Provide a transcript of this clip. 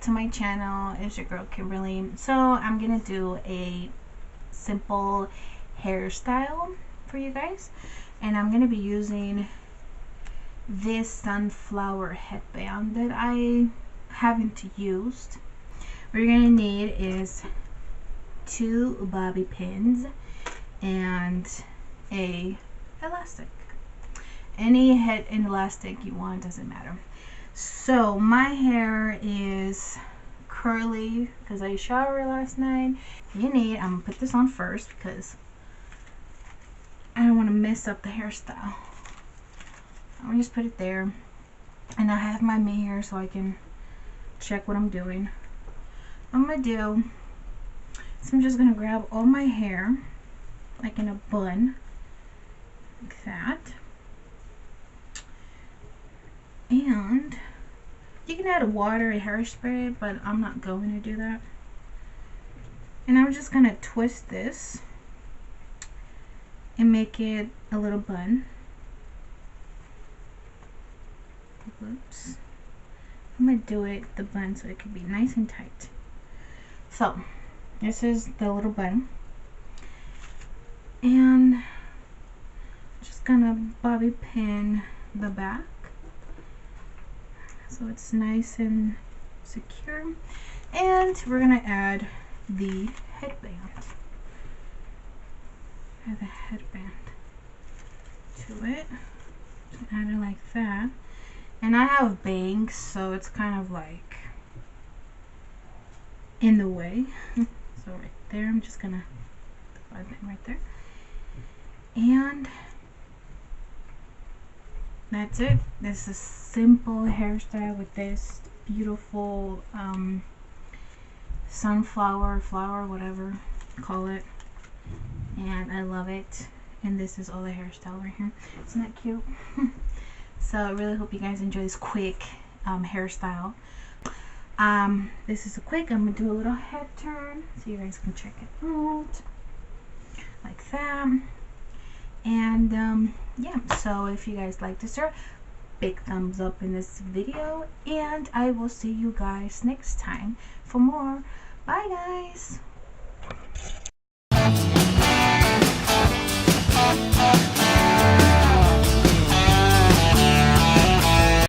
to my channel. It's your girl Kimberly. So I'm gonna do a simple hairstyle for you guys, and I'm gonna be using this sunflower headband that I haven't used. What you're gonna need is 2 bobby pins and a elastic. Any head and elastic you want, doesn't matter. So my hair is curly because I showered last night. I'm gonna put this on first because I don't want to mess up the hairstyle. I'm gonna just put it there, and I have my mirror so I can check what I'm doing. I'm just gonna grab all my hair like in a bun, like that. And you can add water and hairspray, but I'm not going to do that. And I'm just gonna twist this and make it a little bun. Whoops. I'm gonna do it the bun so it can be nice and tight. So this is the little bun, and just gonna bobby pin the back so it's nice and secure. And we're gonna add the headband. Add the headband to it. Just add it like that. And I have bangs, so it's kind of like in the way. So right there, I'm just gonna put it right there. And that's it. This is a simple hairstyle with this beautiful sunflower, flower, whatever you call it. And I love it. And this is all the hairstyle right here. Isn't that cute? So I really hope you guys enjoy this quick hairstyle. This is a quick, I'm gonna do a little head turn so you guys can check it out like that. And yeah, so if you guys like this, big thumbs up in this video, and I will see you guys next time for more. Bye guys.